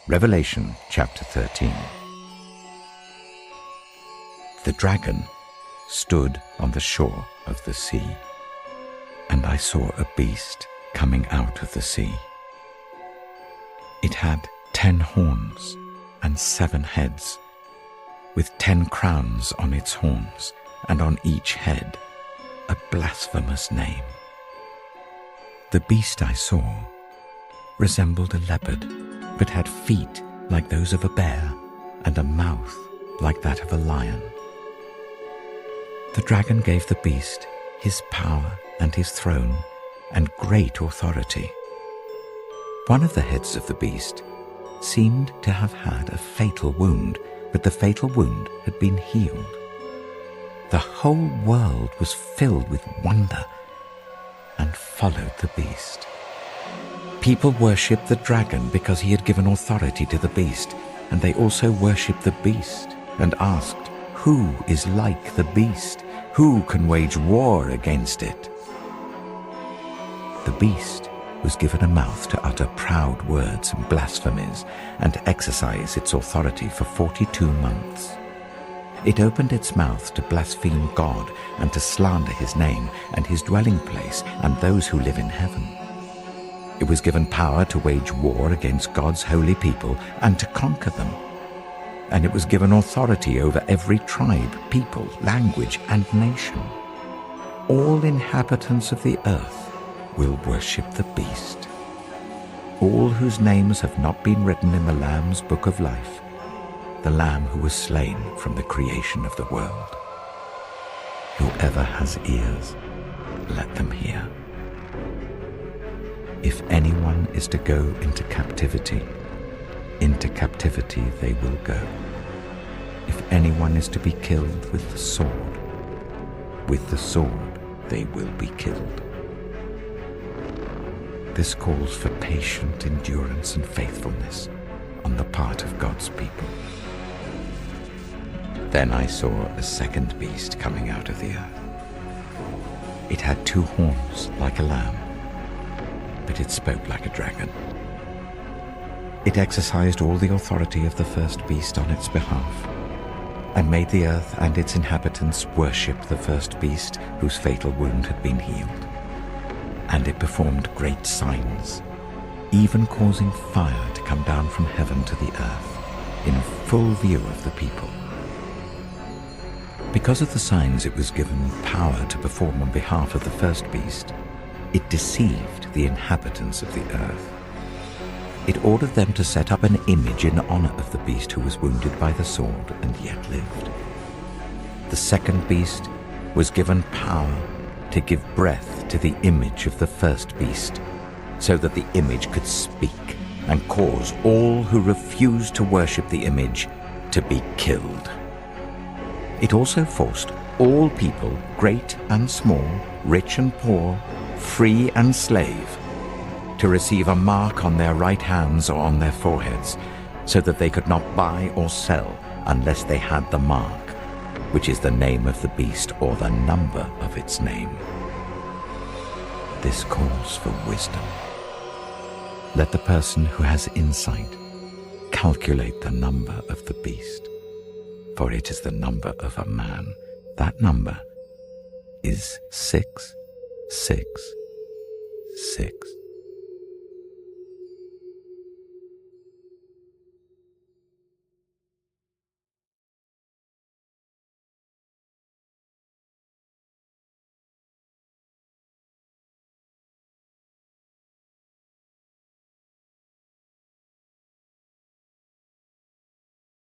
Revelation chapter 13. The dragon stood on the shore of the sea, and I saw a beast coming out of the sea. It had 10 horns and 7 heads, with 10 crowns on its horns, and on each head a blasphemous name. The beast I saw resembled a leopard, but had feet like those of a bear, and a mouth like that of a lion. The dragon gave the beast his power and his throne and great authority. One of the heads of the beast seemed to have had a fatal wound, but the fatal wound had been healed. The whole world was filled with wonder and followed the beast. People worshipped the dragon because he had given authority to the beast, and they also worshipped the beast and asked, "Who is like the beast? Who can wage war against it?" The beast was given a mouth to utter proud words and blasphemies and to exercise its authority for 42 months. It opened its mouth to blaspheme God and to slander his name and his dwelling place and those who live in heaven. It was given power to wage war against God's holy people and to conquer them. And it was given authority over every tribe, people, language, and nation. All inhabitants of the earth will worship the beast, all whose names have not been written in the Lamb's book of life, the Lamb who was slain from the creation of the world. Whoever has ears, let them hear. If anyone is to go into captivity they will go. If anyone is to be killed with the sword they will be killed. This calls for patient endurance and faithfulness on the part of God's people. Then I saw a second beast coming out of the earth. It had 2 horns like a lamb, but it spoke like a dragon. It exercised all the authority of the first beast on its behalf, and made the earth and its inhabitants worship the first beast whose fatal wound had been healed. And it performed great signs, even causing fire to come down from heaven to the earth, in full view of the people. Because of the signs it was given power to perform on behalf of the first beast, it deceived the inhabitants of the earth. It ordered them to set up an image in honor of the beast who was wounded by the sword and yet lived. The second beast was given power to give breath to the image of the first beast, so that the image could speak and cause all who refused to worship the image to be killed. It also forced all people, great and small, rich and poor, free and slave, to receive a mark on their right hands or on their foreheads, so that they could not buy or sell unless they had the mark, which is the name of the beast or the number of its name. This calls for wisdom. Let the person who has insight calculate the number of the beast, for it is the number of a man. That number is 666.